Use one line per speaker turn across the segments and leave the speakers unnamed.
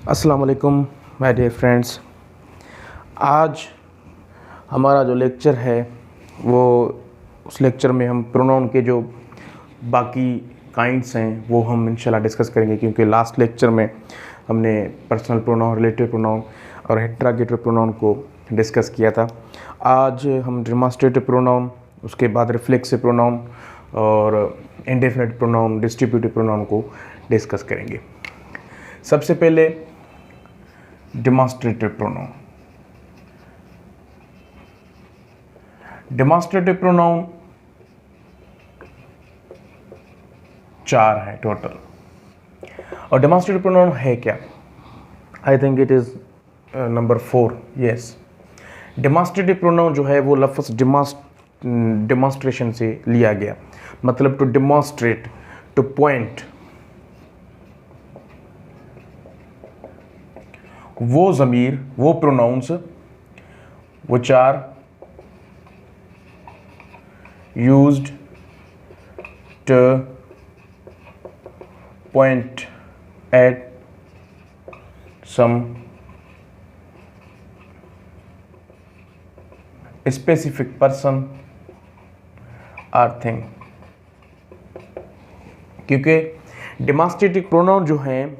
अस्सलाम वालेकुम my dear friends. आज हमारा जो लेक्चर है वो उस लेक्चर में हम प्रोनाउन के जो बाकी काइंड्स हैं वो हम इंशाल्लाह डिस्कस करेंगे, क्योंकि लास्ट लेक्चर में हमने पर्सनल प्रोनाउन, रिलेटिव प्रोनाउन और इंटरोगेटिव प्रोनाउन को डिस्कस किया था। आज हम डेमोंस्ट्रेटिव प्रोनाउन, उसके बाद रिफ्लेक्सिव प्रोनाउन और इंडेफिनिट प्रोनाउन, डिस्ट्रीब्यूटिव प्रोनाउन को डिस्कस करेंगे। सबसे पहले डेमोंस्ट्रेटिव प्रोनाउन। डेमोंस्ट्रेटिव प्रोनाउन 4 है टोटल। और डेमोंस्ट्रेटिव प्रोनाउन है क्या? I think it is number 4। Yes, demonstrative pronoun जो है वो लफ्ज़ डेमोंस्ट्रेशन से लिया गया, मतलब टू डेमोंस्ट्रेट, टू पॉइंट। वो ज़मीर, वो pronounce which are used to point at some specific person or thing। क्योंकि डेमोंस्ट्रेटिव प्रोनाउन जो हैं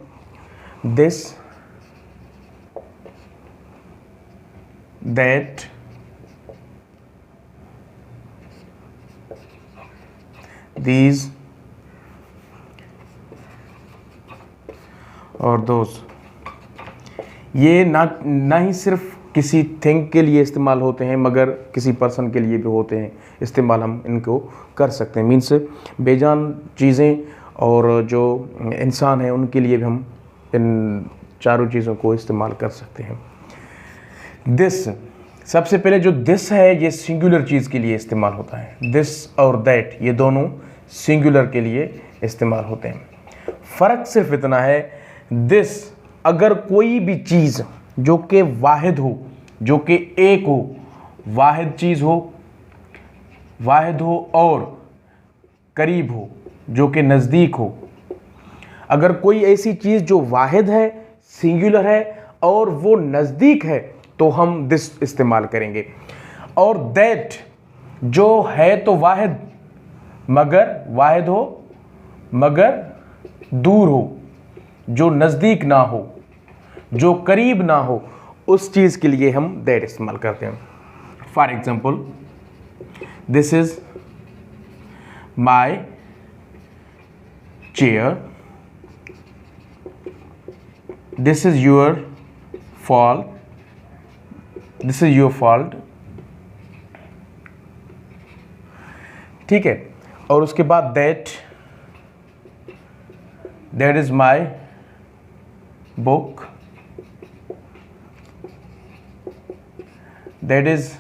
दिस, that, these और दोज, ये ना ही सिर्फ किसी थिंग के लिए इस्तेमाल होते हैं मगर किसी पर्सन के लिए भी होते हैं। इस्तेमाल हम इनको कर सकते हैं, मीन्स बेजान चीज़ें और जो इंसान हैं उनके लिए भी हम इन चारों चीज़ों को इस्तेमाल कर सकते हैं। दिस, सबसे पहले जो दिस है ये सिंगुलर चीज़ के लिए इस्तेमाल होता है। दिस और दैट ये दोनों सिंगुलर के लिए इस्तेमाल होते हैं। फ़र्क सिर्फ इतना है, दिस अगर कोई भी चीज़ जो कि वाहिद हो, जो कि एक हो, वाहिद चीज़ हो, वाहिद हो और करीब हो, जो कि नज़दीक हो, अगर कोई ऐसी चीज़ जो वाहिद है, सिंगुलर है और वो नज़दीक है तो हम दिस इस्तेमाल करेंगे। और दैट जो है तो वाहिद, मगर वाहिद हो मगर दूर हो, जो नज़दीक ना हो, जो करीब ना हो, उस चीज़ के लिए हम दैट इस्तेमाल करते हैं। For example, this is my chair, this is your fault, this is your fault. ठीक है। और उसके बाद that is my book, that is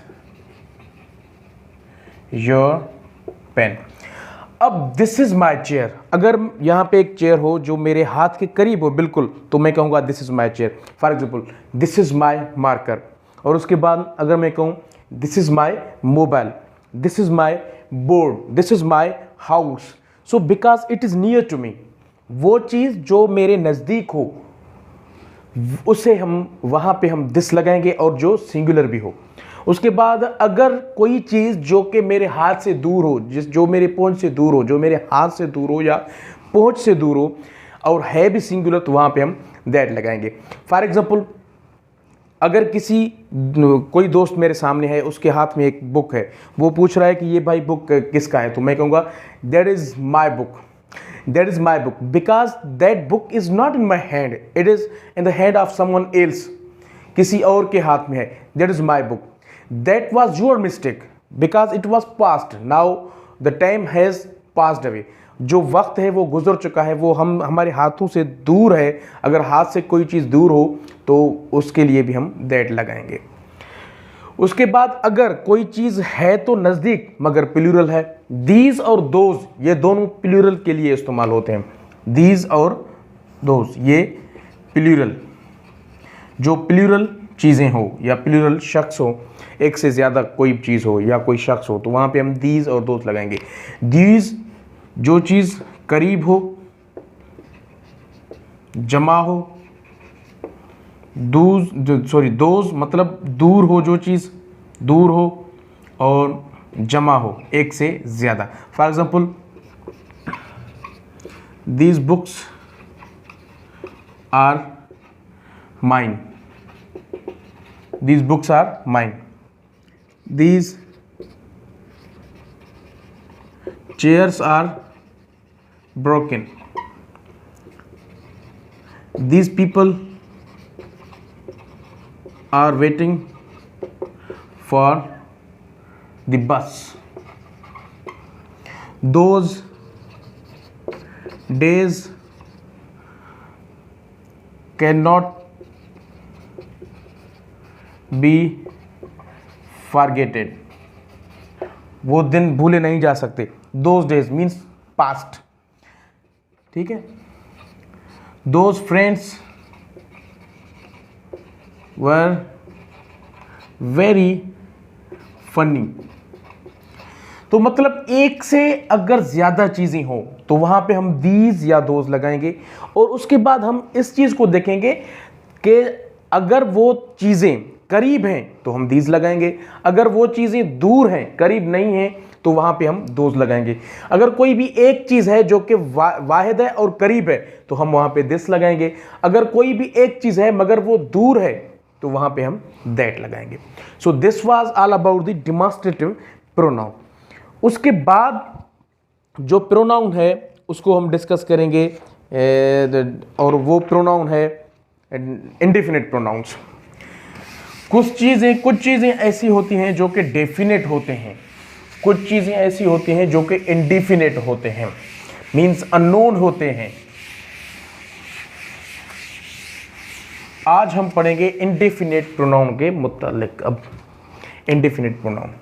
your pen. अब दिस इज माई चेयर, अगर यहां पे एक चेयर हो जो मेरे हाथ के करीब हो बिल्कुल, तो मैं कहूंगा this is my chair. For example, this is my marker. और उसके बाद अगर मैं कहूँ this is my mobile, this is my board, this is my house, so because it is near to me, वो चीज़ जो मेरे नज़दीक हो उसे हम वहाँ पे हम दिस लगाएंगे और जो सिंगुलर भी हो। उसके बाद अगर कोई चीज़ जो कि मेरे हाथ से दूर हो, जो मेरे पहुँच से दूर हो, जो मेरे हाथ से दूर हो या पहुँच से दूर हो और है भी सिंगुलर, तो वहाँ पे हम दैट लगाएंगे। फॉर एग्जाम्पल, अगर कोई दोस्त मेरे सामने है, उसके हाथ में एक बुक है, वो पूछ रहा है कि ये भाई बुक किसका है, तो मैं कहूँगा that is my book, that is my book, because that book is not in my hand, it is in the hand of someone else, किसी और के हाथ में है। That is my book. That was your mistake because it was past, now the time has passed away, जो वक्त है वो गुजर चुका है, वो हमारे हाथों से दूर है। अगर हाथ से कोई चीज़ दूर हो तो उसके लिए भी हम दैट लगाएंगे। उसके बाद अगर कोई चीज़ है तो नज़दीक मगर प्लूरल है, दीज और दोज ये दोनों प्लूरल के लिए इस्तेमाल होते हैं। दीज और दोज ये प्लूरल, जो प्लूरल चीज़ें हो या प्लूरल शख्स हो, एक से ज़्यादा कोई चीज़ हो या कोई शख्स हो, तो वहाँ पे हम दीज और दोज लगाएंगे। दीज जो चीज़ करीब हो, जमा हो, दोज मतलब दूर हो, जो चीज़ दूर हो, और जमा हो, एक से ज़्यादा। For example, these books are mine, these books are mine, these chairs are broken, these people are waiting for the bus, those days cannot be forgotten, वो दिन भूले नहीं जा सकते। दोज डेज मीन्स पास्ट, ठीक है। Those friends were very funny. तो मतलब एक से अगर ज़्यादा चीज़ें हो तो वहाँ पे हम दीज या दोज लगाएंगे, और उसके बाद हम इस चीज़ को देखेंगे कि अगर वो चीज़ें करीब हैं तो हम दीज लगाएंगे, अगर वो चीज़ें दूर हैं, करीब नहीं हैं, तो वहाँ पे हम दोज लगाएंगे। अगर कोई भी एक चीज़ है जो कि वाहिद है और करीब है तो हम वहाँ पे दिस लगाएंगे, अगर कोई भी एक चीज़ है मगर वो दूर है तो वहाँ पे हम दैट लगाएंगे। So this was all about the demonstrative pronoun. उसके बाद जो प्रोनाउन है उसको हम डिस्कस करेंगे, और वो प्रोनाउन है इंडेफिनिट प्रोनाउंस। कुछ चीज़ें ऐसी होती हैं जो कि डेफिनेट होते हैं, कुछ चीज़ें ऐसी होती हैं जो कि इंडेफिनेट होते हैं, मीन्स अननोन होते हैं। आज हम पढ़ेंगे इंडेफिनेट प्रोनाउन के मुतालिक। अब indefinite pronoun,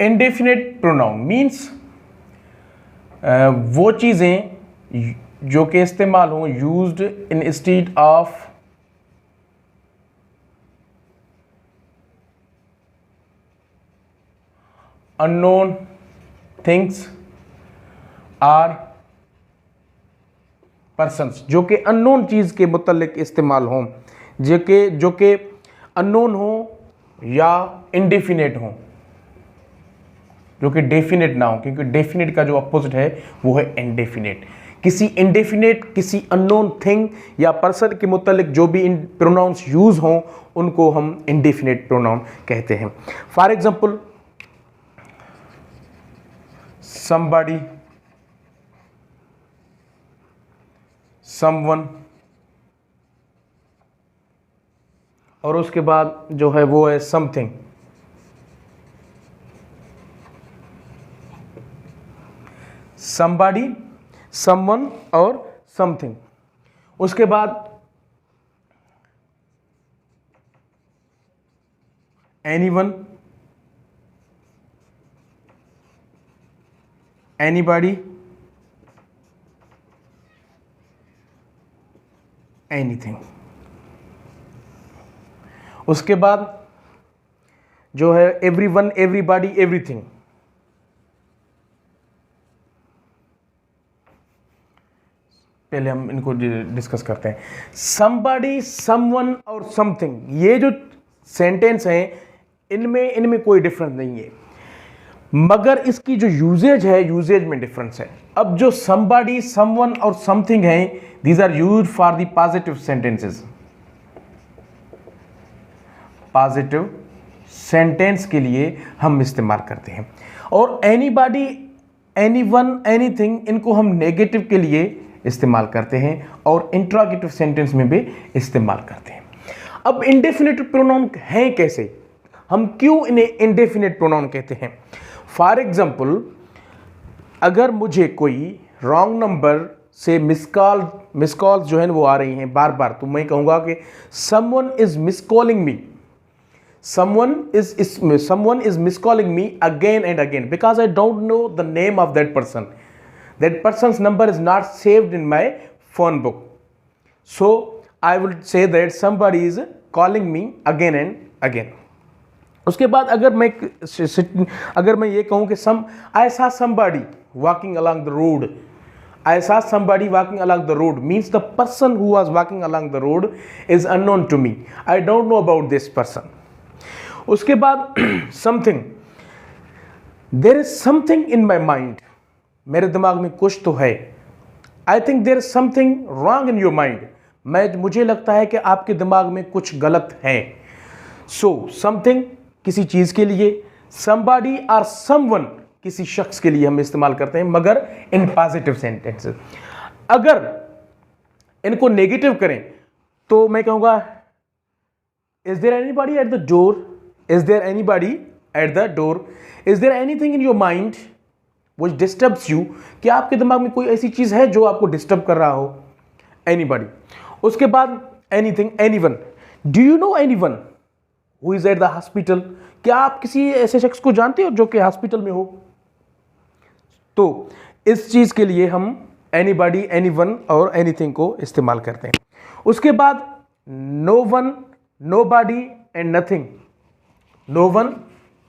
indefinite pronoun means वो चीज़ें जो कि इस्तेमाल हों used instead of unknown things or persons, जो कि अननोन चीज़ के मुतल्लिक इस्तेमाल हों, जो कि अननोन हो या इंडेफिनेट हो, जो कि डेफिनेट ना हो, क्योंकि डेफिनेट का जो अपोजिट है वो है इंडेफिनेट। किसी इंडेफिनेट, किसी अननोन थिंग या पर्सन के मुतालिक जो भी प्रोनाउंस यूज हों उनको हम इंडेफिनेट प्रोनाउन कहते हैं। फॉर एग्जांपल, somebody, someone, और उसके बाद जो है वो है समथिंग। somebody, someone और something। उसके बाद anyone, anybody, anything। उसके बाद जो है everyone, everybody, everything। पहले हम इनको डिस्कस करते हैं। somebody, someone और something, ये जो सेंटेंस हैं इनमें कोई डिफरेंस नहीं है, मगर इसकी जो यूजेज है, यूजेज में डिफरेंस है। अब जो somebody, someone और something हैं, these are used for the positive sentences। Positive sentence के लिए हम इस्तेमाल करते हैं, और anybody, anyone, anything इनको हम नेगेटिव के लिए इस्तेमाल करते हैं और इंट्रोगेटिव सेंटेंस में भी इस्तेमाल करते हैं। अब इंडेफिनिट प्रोनाउन हैं कैसे, हम क्यों इन्हें इंडेफिनिट प्रोनाउन कहते हैं? फॉर एग्जाम्पल, अगर मुझे कोई रॉन्ग नंबर से मिस कॉल्स जो है वो आ रही हैं बार बार, तो मैं कहूँगा कि someone is miss calling me, someone is miscalling me again and again because I don't know the name of that person. That person's number is not saved in my phone book. So I would say that somebody is calling me again and again. उसके बाद अगर मैं ये कहूँ कि I saw somebody walking along the road, I saw somebody walking along the road means the person who was walking along the road is unknown to me, I don't know about this person. उसके बाद something, there is something in my mind, मेरे दिमाग में कुछ तो है। I think there is something wrong in your mind, मुझे लगता है कि आपके दिमाग में कुछ गलत है। सो समथिंग किसी चीज के लिए, somebody और someone किसी शख्स के लिए हम इस्तेमाल करते हैं, मगर इन पॉजिटिव सेंटेंसेस। अगर इनको नेगेटिव करें तो मैं कहूंगा is there anybody at the door, is there anybody at the door, is there anything in your mind which disturbs you, क्या आपके दिमाग में कोई ऐसी चीज है जो आपको डिस्टर्ब कर रहा हो, एनीबॉडी। उसके बाद anything, anyone, do you know anyone who is at the hospital, क्या आप किसी ऐसे शख्स को जानते हो जो कि हॉस्पिटल में हो। तो इस चीज के लिए हम एनीबॉडी, एनीवन और एनीथिंग को इस्तेमाल करते हैं। उसके बाद no one, nobody and nothing, no one,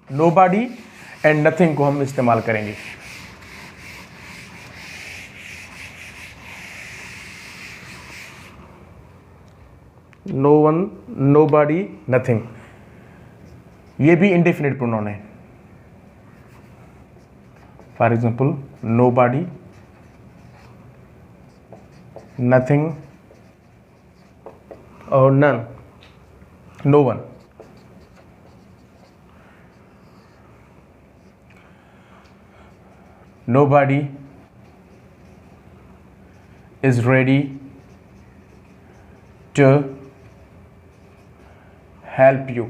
nobody and nothing को हम इस्तेमाल करेंगे। नो वन, नोबॉडी, नथिंग, ये भी इंडेफिनिट प्रोनाउन है। फॉर एग्जाम्पल नोबॉडी, नथिंग और none, no one. Nobody is ready to help you,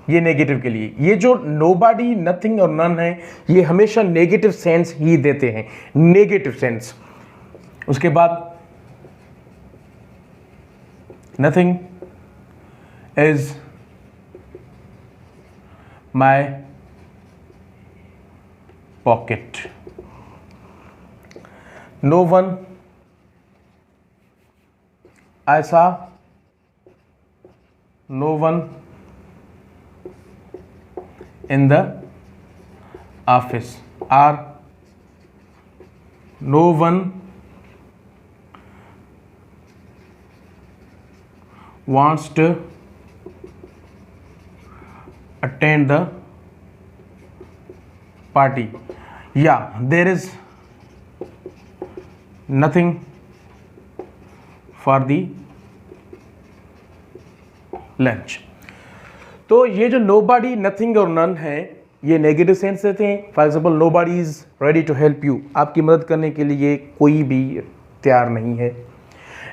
ये नेगेटिव के लिए। ये जो नोबॉडी, नथिंग और नन है ये हमेशा नेगेटिव सेंस ही देते हैं, नेगेटिव सेंस। उसके बाद nothing is my pocket, no one, I saw no one in the office, or no one wants to attend the party, yeah, there is nothing for the lunch. तो ये जो nobody, nothing और none है ये negative sense देते हैं। For example nobody is ready to help you, आपकी मदद करने के लिए कोई भी तैयार नहीं है।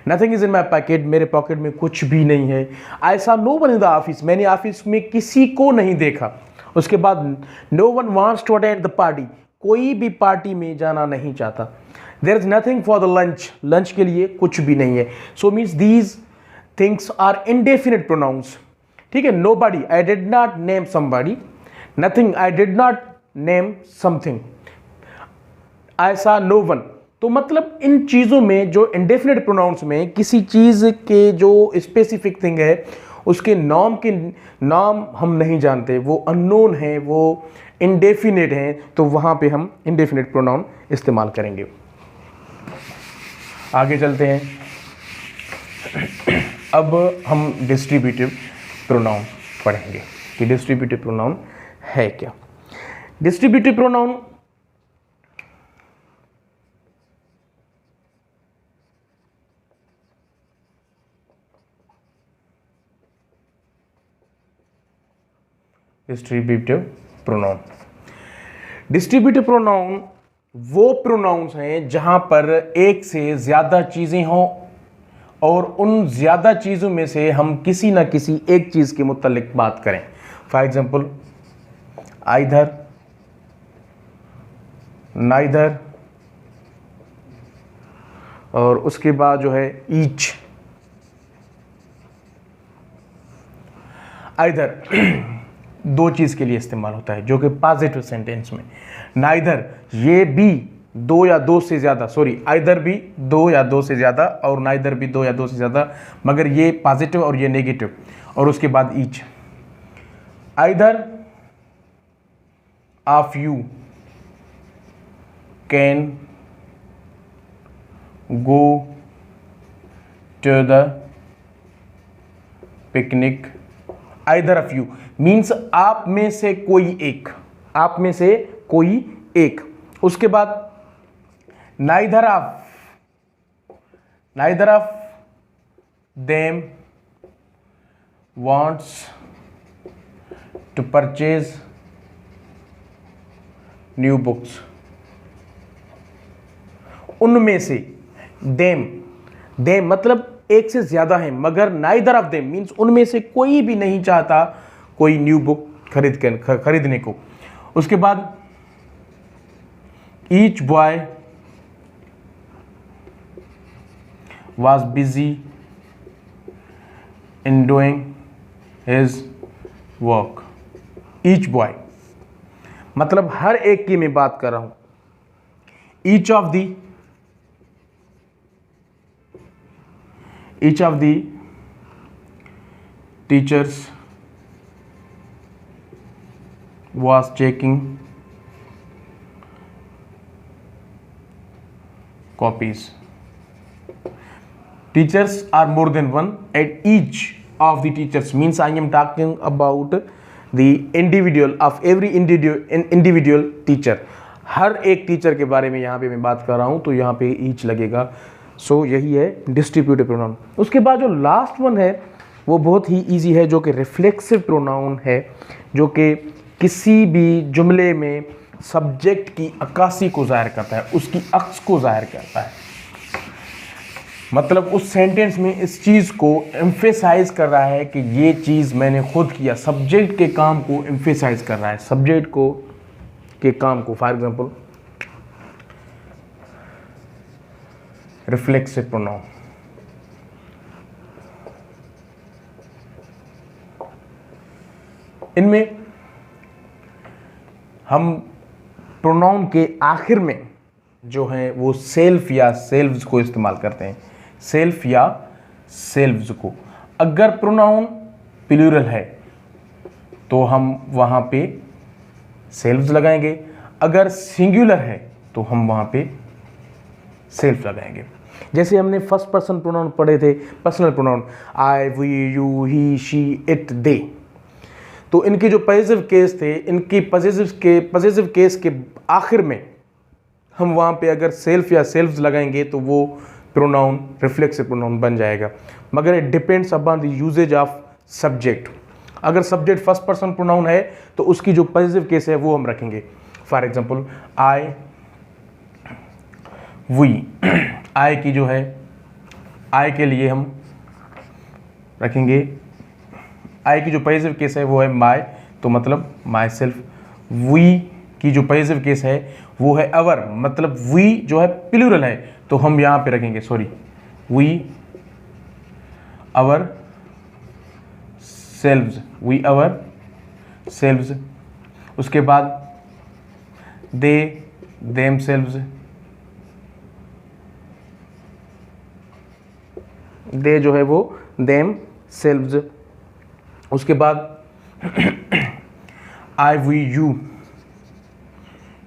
Nothing is in my pocket, मेरे पॉकेट में कुछ भी नहीं है। I saw no one in the office, मैंने ऑफिस में किसी को नहीं देखा। उसके बाद no one wants to attend the party, कोई भी पार्टी में जाना नहीं चाहता। There is nothing for the lunch, lunch के लिए कुछ भी नहीं है। So means these things are indefinite pronouns. ठीक है, nobody, I did not name somebody, nothing, I did not name something, I saw no one. तो मतलब इन चीज़ों में जो इंडेफिनिट प्रोनाउंस में किसी चीज़ के जो स्पेसिफिक थिंग है उसके नाम हम नहीं जानते, वो अननोन है, वो इंडेफिनिट हैं, तो वहाँ पे हम इंडेफिनिट प्रोनाउन इस्तेमाल करेंगे। आगे चलते हैं। अब हम डिस्ट्रीब्यूटिव प्रोनाउन पढ़ेंगे कि डिस्ट्रीब्यूटिव प्रोनाउन है क्या। डिस्ट्रीब्यूटिव प्रोनाउन डिस्ट्रीब्यूटिव प्रोनाउन वो प्रोनाउंस हैं जहां पर एक से ज्यादा चीजें हों और उन ज्यादा चीजों में से हम किसी ना किसी एक चीज के मुतालिक बात करें। फॉर एग्जाम्पल आइदर, नाइदर, और उसके बाद जो है ईच। आइदर दो चीज़ के लिए इस्तेमाल होता है जो कि पॉजिटिव सेंटेंस में। नाइदर ये भी दो या दो से ज़्यादा, सॉरी आइदर भी दो या दो से ज़्यादा और नाइदर भी दो या दो से ज़्यादा, मगर ये पॉजिटिव और ये नेगेटिव। और उसके बाद each, either of you can go to the picnic. Either of you means आप में से कोई एक, आप में से कोई एक। उसके बाद neither of them wants to purchase new books. उनमें से, देम मतलब एक से ज्यादा है, मगर नाइदर ऑफ देम मीन्स उनमें से कोई भी नहीं चाहता कोई न्यू बुक खरीदने को। उसके बाद each boy was busy in doing his work. Each boy मतलब हर एक की मैं बात कर रहा हूं। Each of the teachers was checking copies. Teachers are more than one, and each of the teachers means I am talking about the individual of every individual teacher. हर एक teacher के बारे में यहाँ पे मैं बात कर रहा हूँ, तो यहाँ पे ईच लगेगा। सो यही है डिस्ट्रीब्यूटिव प्रोनाउन। उसके बाद जो लास्ट वन है वो बहुत ही इजी है, जो कि रिफ्लेक्सिव प्रोनाउन है, जो कि किसी भी जुमले में सब्जेक्ट की अक्कासी को ज़ाहिर करता है, उसकी अक्स को ज़ाहिर करता है। मतलब उस सेंटेंस में इस चीज़ को एम्फेसाइज कर रहा है कि ये चीज़ मैंने खुद किया, सब्जेक्ट के काम को एम्फेसाइज कर रहा है, सब्जेक्ट को के काम को। फॉर एग्जांपल रिफ्लेक्सिव प्रोनाउन, इनमें हम प्रोनाउन के आखिर में जो है वो सेल्फ या सेल्व्स को इस्तेमाल करते हैं, सेल्फ या सेल्व्स को। अगर प्रोनाउन प्लूरल है तो हम वहाँ पे सेल्व्स लगाएंगे, अगर सिंगुलर है तो हम वहाँ पे सेल्फ लगाएंगे। जैसे हमने फर्स्ट पर्सन प्रोनाउन पढ़े थे, personal pronoun, I, we, you, he, she, it, they, तो इनके जो पॉजिटिव केस थे, इनकी पॉजिटिव केस के आखिर में हम वहाँ पे अगर सेल्फ या सेल्व्स लगाएंगे तो वो प्रोनाउन रिफ्लेक्सिव प्रोनाउन बन जाएगा। मगर it depends upon the uses of subject. अगर सब्जेक्ट फर्स्ट पर्सन प्रोनाउन है तो उसकी जो पॉजिटिव केस है वो हम रखेंगे। फॉर एग्जांपल आई, वी, आई की जो है, आई के लिए हम रखेंगे, आई की जो पॉजिटिव केस है वो है माई, तो मतलब माई सेल्फ। वी की जो पॉजिटिव केस है वो है अवर, मतलब वी जो है प्लूरल है तो हम यहाँ पे रखेंगे, sorry, we ourselves, we ourselves. उसके बाद दे, देम सेल्व्स, दे जो है वो देम सेल्व्स। उसके बाद I, we, you,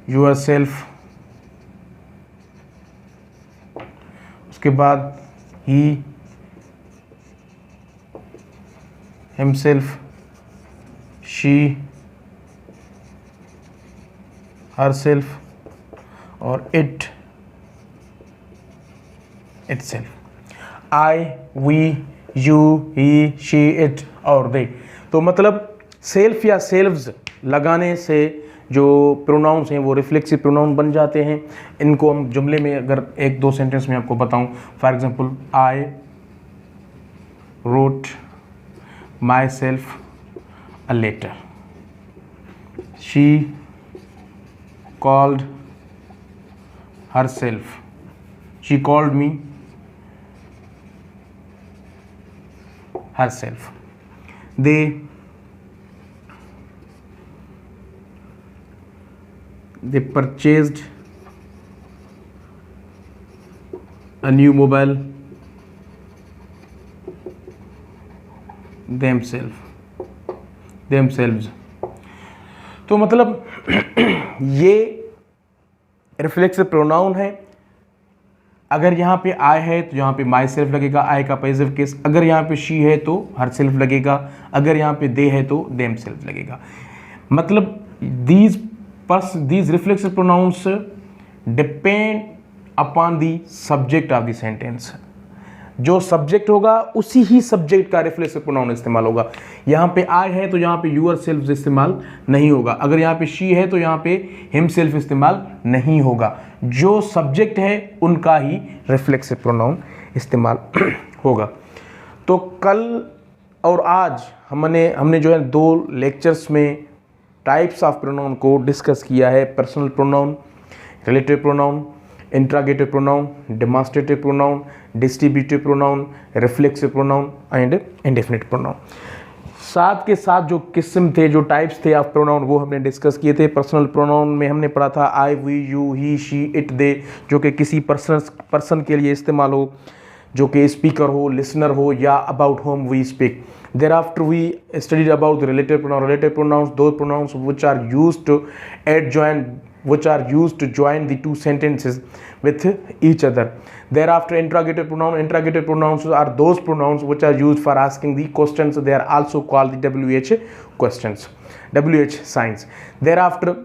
yourself. उसके बाद he, himself, she, herself, और it, itself. I, we, you, he, she, it और दे। तो मतलब सेल्फ या सेल्व्स लगाने से जो प्रोनाउंस हैं वो रिफ्लेक्सिव प्रोनाउन बन जाते हैं। इनको हम जुमले में अगर एक दो सेंटेंस में आपको बताऊं, for example I wrote myself a letter, she called herself, she called me herself, they purchased a new mobile themselves। तो मतलब ये रिफ्लेक्सिव प्रोनाउन है। अगर यहाँ पे आई है तो यहाँ पे माई सेल्फ लगेगा, आई का पैसिव केस। अगर यहाँ पे शी है तो हर सेल्फ लगेगा, अगर यहाँ पे दे है तो देम सेल्फ लगेगा। मतलब these reflexive pronouns depend upon the subject of the sentence। जो सब्जेक्ट होगा उसी ही सब्जेक्ट का रिफ्लेक्सिव प्रोनाउन इस्तेमाल होगा। यहाँ पे आई है तो यहाँ पे यूर सेल्फ इस्तेमाल नहीं होगा, अगर यहाँ पे शी है तो यहाँ पे हिम सेल्फ इस्तेमाल नहीं होगा। जो सब्जेक्ट है उनका ही रिफ्लेक्सिव प्रोनाउन इस्तेमाल होगा। तो कल और आज हमने जो है 2 लेक्चर्स में टाइप्स ऑफ प्रोनाउन को डिस्कस किया है। Personal pronoun, relative pronoun, interrogative pronoun, demonstrative pronoun, distributive pronoun, reflexive pronoun and indefinite pronoun. साथ के साथ जो किस्म थे, जो टाइप्स थे ऑफ प्रोनाउन, वो हमने डिस्कस किए थे। पर्सनल प्रोनाउन में हमने पढ़ा था I, we, you, he, she, it, they, जो कि किसी पर्सन के लिए इस्तेमाल हो, जो कि स्पीकर हो, लिसनर हो, या about whom we speak. Thereafter we studied about the relative pronoun. Relative pronouns, those pronouns which are used to join the two sentences with each other. Thereafter interrogative pronoun. Interrogative pronouns are those pronouns which are used for asking the questions. They are also called the WH questions, WH signs. Thereafter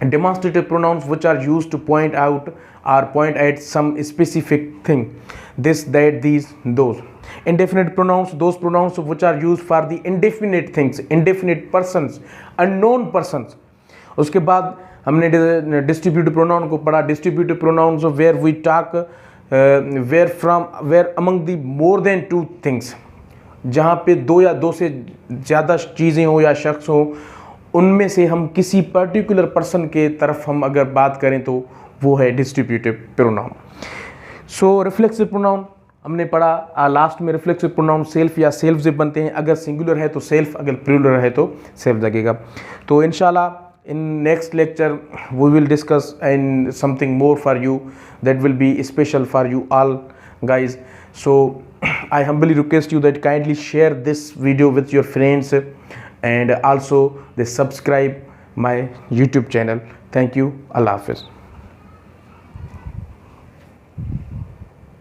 demonstrative pronouns which are used to point out or point at some specific thing, this, that, these, those. Indefinite pronouns, those pronouns which are used for the indefinite things, indefinite persons, unknown persons. उसके बाद हमने distributive pronoun को पढ़ा। Distributive pronouns where we talk where among the more than 2 things, जहाँ पे 2 या 2 से ज़्यादा चीज़ें हो या शख्स हो, उनमें से हम किसी पर्टिकुलर पर्सन के तरफ हम अगर बात करें तो वो है डिस्ट्रीब्यूटिव प्रोनाउन। सो रिफ्लेक्सिव प्रोनाउन हमने पढ़ा। लास्ट में रिफ्लेक्सिव प्रोनाउन सेल्फ या सेल्फ से बनते हैं। अगर सिंगुलर है तो सेल्फ, अगर प्लूरल है तो सेल्फ लगेगा। तो इंशाल्लाह in next lecture we will discuss in something more for you that will be special for you all guys. So I humbly request you that kindly share this video with your friends and also they subscribe my YouTube channel. Thank you. Allah Hafiz.